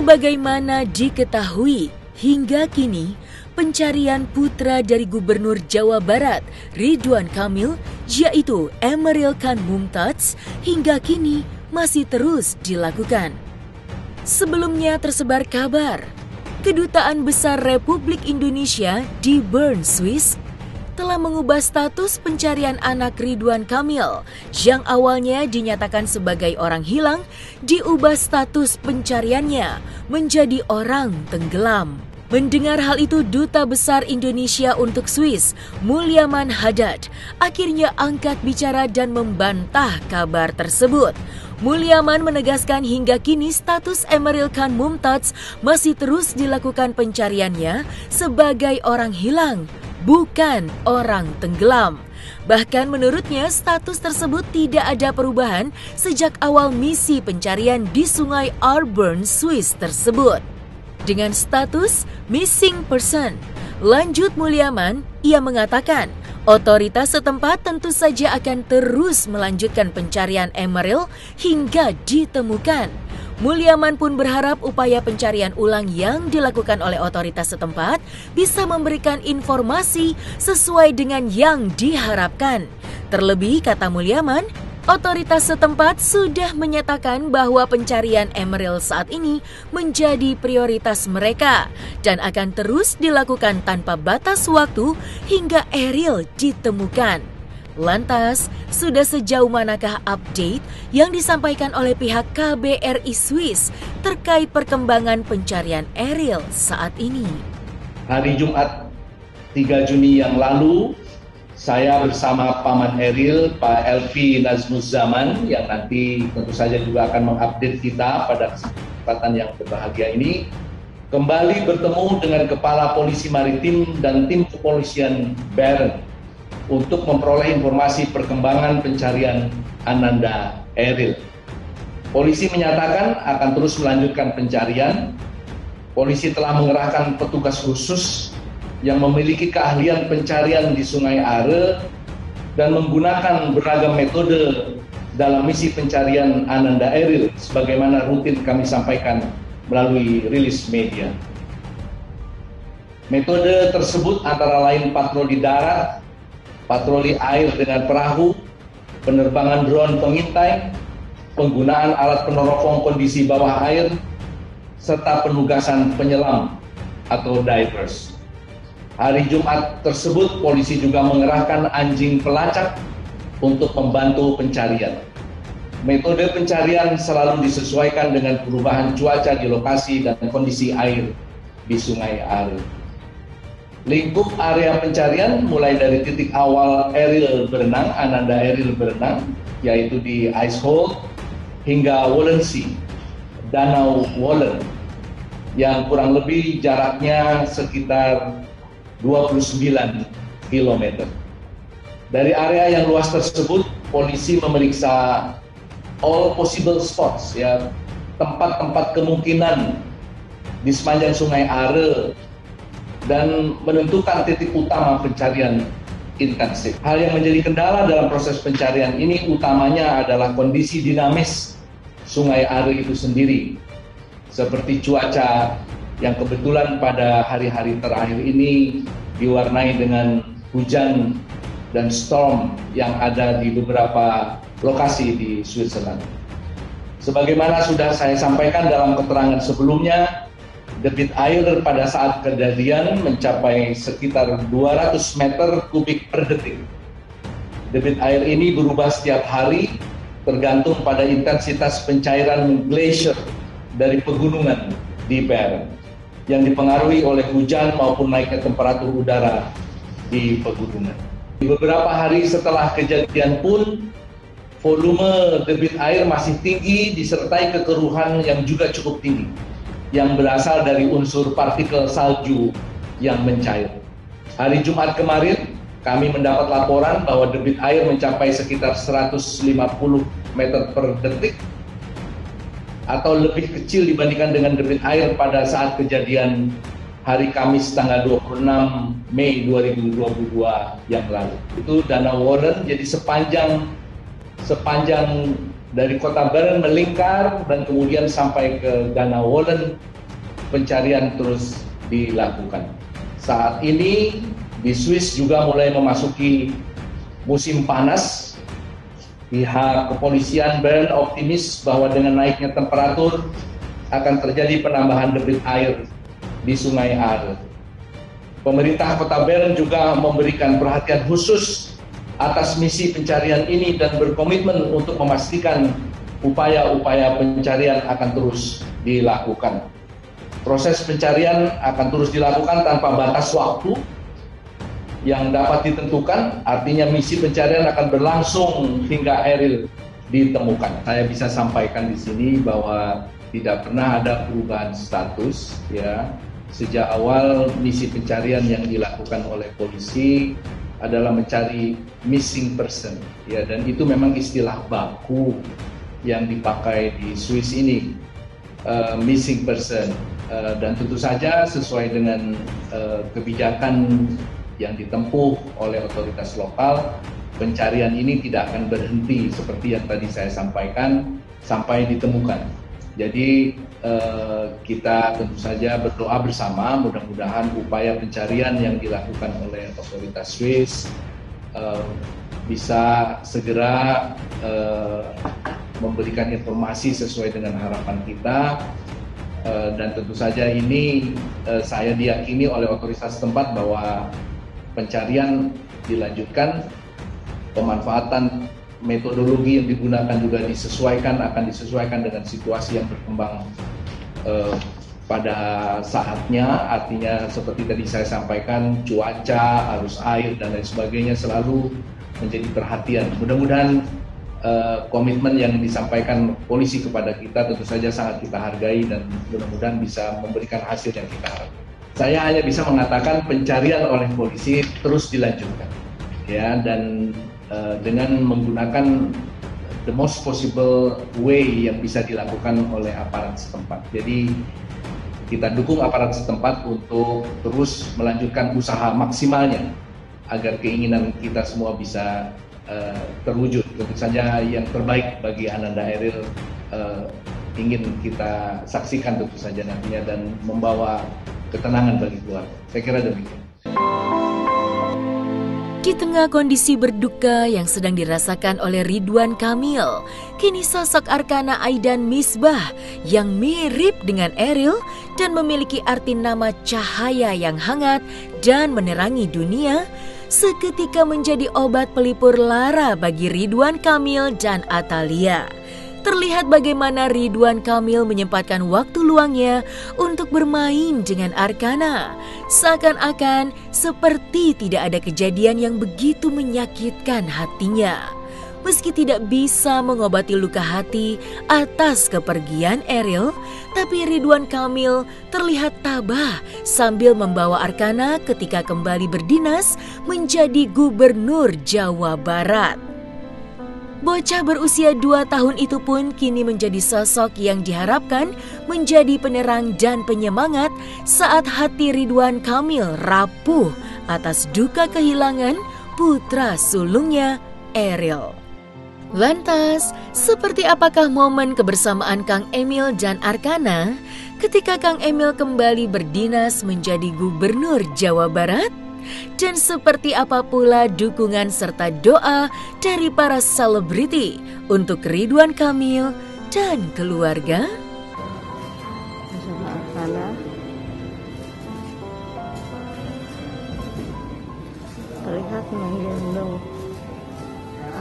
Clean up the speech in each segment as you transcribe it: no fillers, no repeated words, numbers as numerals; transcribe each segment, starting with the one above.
Sebagaimana diketahui, hingga kini pencarian putra dari Gubernur Jawa Barat Ridwan Kamil, yaitu Emeril Khan Mumtaz, hingga kini masih terus dilakukan. Sebelumnya tersebar kabar, Kedutaan Besar Republik Indonesia di Bern, Swiss, telah mengubah status pencarian anak Ridwan Kamil yang awalnya dinyatakan sebagai orang hilang, diubah status pencariannya menjadi orang tenggelam. Mendengar hal itu, Duta Besar Indonesia untuk Swiss, Mulyaman Haddad, akhirnya angkat bicara dan membantah kabar tersebut. Mulyaman menegaskan hingga kini status Emeril Khan Mumtaz masih terus dilakukan pencariannya sebagai orang hilang, bukan orang tenggelam. Bahkan menurutnya status tersebut tidak ada perubahan sejak awal misi pencarian di Sungai Aare, Swiss tersebut. Dengan status missing person, lanjut Mulyaman, ia mengatakan otoritas setempat tentu saja akan terus melanjutkan pencarian Emeril hingga ditemukan. Mulyaman pun berharap upaya pencarian ulang yang dilakukan oleh otoritas setempat bisa memberikan informasi sesuai dengan yang diharapkan. Terlebih, kata Mulyaman, otoritas setempat sudah menyatakan bahwa pencarian Emeril saat ini menjadi prioritas mereka dan akan terus dilakukan tanpa batas waktu hingga Emeril ditemukan. Lantas, sudah sejauh manakah update yang disampaikan oleh pihak KBRI Swiss terkait perkembangan pencarian Emeril saat ini? Hari Jumat 3 Juni yang lalu, saya bersama Paman Emeril, Pak Elvi Nazmuzzaman, yang nanti tentu saja juga akan mengupdate kita pada kesempatan yang berbahagia ini, kembali bertemu dengan Kepala Polisi Maritim dan tim kepolisian Bern untuk memperoleh informasi perkembangan pencarian Ananda Emeril. Polisi menyatakan akan terus melanjutkan pencarian. Polisi telah mengerahkan petugas khusus yang memiliki keahlian pencarian di Sungai Aare dan menggunakan beragam metode dalam misi pencarian Ananda Emeril sebagaimana rutin kami sampaikan melalui rilis media. Metode tersebut antara lain patroli darat, patroli air dengan perahu, penerbangan drone pengintai, penggunaan alat peneropong kondisi bawah air, serta penugasan penyelam atau divers. Hari Jumat tersebut, polisi juga mengerahkan anjing pelacak untuk membantu pencarian. Metode pencarian selalu disesuaikan dengan perubahan cuaca di lokasi dan kondisi air di Sungai Aare. Lingkup area pencarian mulai dari titik awal Emeril berenang, Ananda Emeril berenang, yaitu di Ice Hole, hingga Wollensee, Danau Wollen, yang kurang lebih jaraknya sekitar 29 km. Dari area yang luas tersebut, polisi memeriksa all possible spots, ya, tempat-tempat kemungkinan di sepanjang Sungai Aare, dan menentukan titik utama pencarian intensif. Hal yang menjadi kendala dalam proses pencarian ini utamanya adalah kondisi dinamis Sungai Aare itu sendiri, seperti cuaca yang kebetulan pada hari-hari terakhir ini diwarnai dengan hujan dan storm yang ada di beberapa lokasi di Switzerland. Sebagaimana sudah saya sampaikan dalam keterangan sebelumnya, debit air pada saat kejadian mencapai sekitar 200 meter kubik per detik. Debit air ini berubah setiap hari tergantung pada intensitas pencairan glacier dari pegunungan di Bern yang dipengaruhi oleh hujan maupun naiknya temperatur udara di pegunungan. Beberapa hari setelah kejadian pun, volume debit air masih tinggi disertai kekeruhan yang juga cukup tinggi, yang berasal dari unsur partikel salju yang mencair. Hari Jumat kemarin, kami mendapat laporan bahwa debit air mencapai sekitar 150 meter per detik, atau lebih kecil dibandingkan dengan debit air pada saat kejadian hari Kamis tanggal 26 Mei 2022 yang lalu. Itu Danau Wollen, jadi sepanjang dari kota Bern melingkar dan kemudian sampai ke Danau Wollen pencarian terus dilakukan. Saat ini di Swiss juga mulai memasuki musim panas. Pihak kepolisian Bern optimis bahwa dengan naiknya temperatur akan terjadi penambahan debit air di Sungai Aare. Pemerintah Kota Bern juga memberikan perhatian khusus atas misi pencarian ini dan berkomitmen untuk memastikan upaya-upaya pencarian akan terus dilakukan. Proses pencarian akan terus dilakukan tanpa batas waktu yang dapat ditentukan, artinya misi pencarian akan berlangsung hingga Ariel ditemukan. Saya bisa sampaikan di sini bahwa tidak pernah ada perubahan status, ya. Sejak awal misi pencarian yang dilakukan oleh polisi adalah mencari missing person, ya, dan itu memang istilah baku yang dipakai di Swiss ini, missing person, dan tentu saja sesuai dengan kebijakan yang ditempuh oleh otoritas lokal, pencarian ini tidak akan berhenti seperti yang tadi saya sampaikan sampai ditemukan. Jadi kita tentu saja berdoa bersama, mudah-mudahan upaya pencarian yang dilakukan oleh otoritas Swiss bisa segera memberikan informasi sesuai dengan harapan kita, dan tentu saja ini saya diyakini oleh otoritas setempat bahwa pencarian dilanjutkan, pemanfaatan metodologi yang digunakan juga akan disesuaikan dengan situasi yang berkembang pada saatnya, artinya seperti tadi saya sampaikan, cuaca, arus air dan lain sebagainya selalu menjadi perhatian. Mudah-mudahan komitmen yang disampaikan polisi kepada kita tentu saja sangat kita hargai dan mudah-mudahan bisa memberikan hasil yang kita harapkan. Saya hanya bisa mengatakan pencarian oleh polisi terus dilanjutkan, ya, dan dengan menggunakan the most possible way yang bisa dilakukan oleh aparat setempat. Jadi kita dukung aparat setempat untuk terus melanjutkan usaha maksimalnya agar keinginan kita semua bisa terwujud. Tentu saja yang terbaik bagi Ananda Eril ingin kita saksikan tentu saja nantinya dan membawa ketenangan bagi keluarga. Saya kira demikian. Di tengah kondisi berduka yang sedang dirasakan oleh Ridwan Kamil, kini sosok Arkana Aidan Misbah yang mirip dengan Eril dan memiliki arti nama cahaya yang hangat dan menerangi dunia, seketika menjadi obat pelipur lara bagi Ridwan Kamil dan Atalia. Terlihat bagaimana Ridwan Kamil menyempatkan waktu luangnya untuk bermain dengan Arkana. Seakan-akan seperti tidak ada kejadian yang begitu menyakitkan hatinya. Meski tidak bisa mengobati luka hati atas kepergian Eril, tapi Ridwan Kamil terlihat tabah sambil membawa Arkana ketika kembali berdinas menjadi Gubernur Jawa Barat. Bocah berusia 2 tahun itu pun kini menjadi sosok yang diharapkan menjadi penerang dan penyemangat saat hati Ridwan Kamil rapuh atas duka kehilangan putra sulungnya Eril. Lantas, seperti apakah momen kebersamaan Kang Emil dan Arkana ketika Kang Emil kembali berdinas menjadi Gubernur Jawa Barat? Dan seperti apa pula dukungan serta doa dari para selebriti untuk Ridwan Kamil dan keluarga? Bersama Arkana terlihat menggendong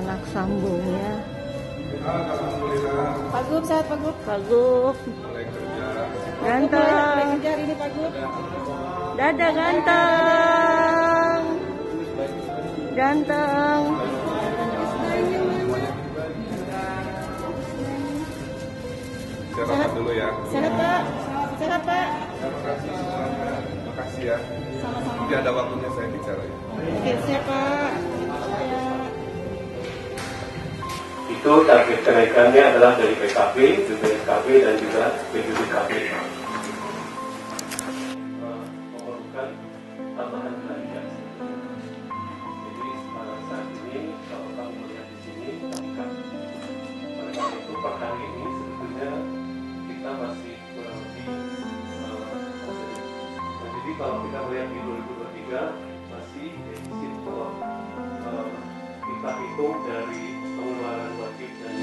anak sambungnya. Pak Gub, sehat Pak Gub? Pak Gub, ganteng. Kejar ini Pak Gub. Dadah ganteng. Ganteng. Saya rapat dulu ya. Sehat Pak? Sehat Pak? Terima kasih ya. Sama-sama. Nanti ada waktunya saya bicara ya. Oke, siap Pak. Ya. Itu target kenaikannya adalah dari PKB, BPSKB dan juga BPKB. Memerlukan tambahan belanja. Jadi saat ini kalau kamu melihat di sini, kan oleh karena itu per hari ini sebetulnya kita masih kurang lebih lihat di 2023 masih defisit kalau kita hitung dari pengeluaran wajib dan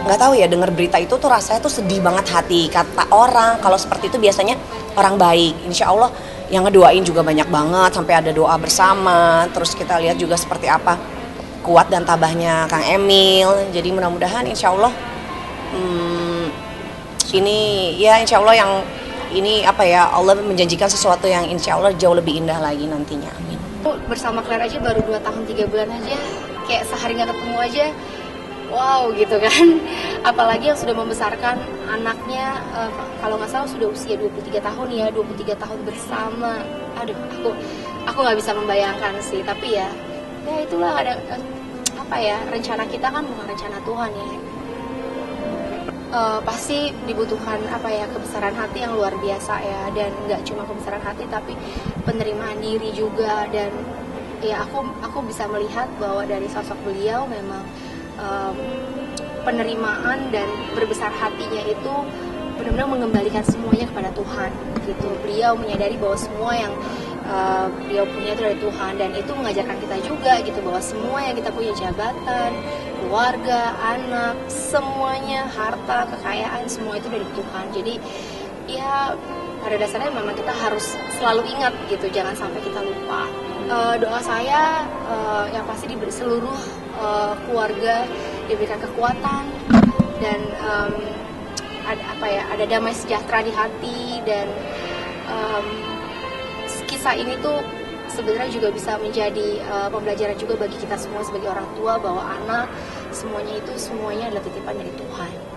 nggak tahu ya, dengar berita itu tuh rasanya tuh sedih banget hati. Kata orang kalau seperti itu biasanya orang baik. Insya Allah yang ngedoain juga banyak banget, sampai ada doa bersama. Terus kita lihat juga seperti apa kuat dan tabahnya Kang Emil. Jadi mudah-mudahan insya Allah ini ya insya Allah yang ini apa ya, Allah menjanjikan sesuatu yang insya Allah jauh lebih indah lagi nantinya. Amin. Bersama Claire aja baru 2 tahun 3 bulan aja, kayak sehari nggak ketemu aja. Wow gitu kan, apalagi yang sudah membesarkan anaknya, kalau nggak salah sudah usia 23 tahun ya, 23 tahun bersama. Aduh, aku nggak bisa membayangkan sih, tapi ya itulah ada apa ya, rencana kita kan bukan rencana Tuhan ya. Pasti dibutuhkan apa ya, kebesaran hati yang luar biasa ya, dan nggak cuma kebesaran hati tapi penerimaan diri juga. Dan ya aku bisa melihat bahwa dari sosok beliau memang penerimaan dan berbesar hatinya itu benar-benar mengembalikan semuanya kepada Tuhan gitu. Beliau menyadari bahwa semua yang beliau punya itu dari Tuhan, dan itu mengajarkan kita juga gitu bahwa semua yang kita punya, jabatan, keluarga, anak, semuanya, harta, kekayaan, semua itu dari Tuhan. Jadi ya pada dasarnya memang kita harus selalu ingat gitu, jangan sampai kita lupa. Doa saya yang pasti diberi seluruh keluarga diberikan kekuatan dan ada damai sejahtera di hati, dan kisah ini tuh sebenarnya juga bisa menjadi pembelajaran juga bagi kita semua sebagai orang tua, bahwa anak semuanya adalah titipan dari Tuhan.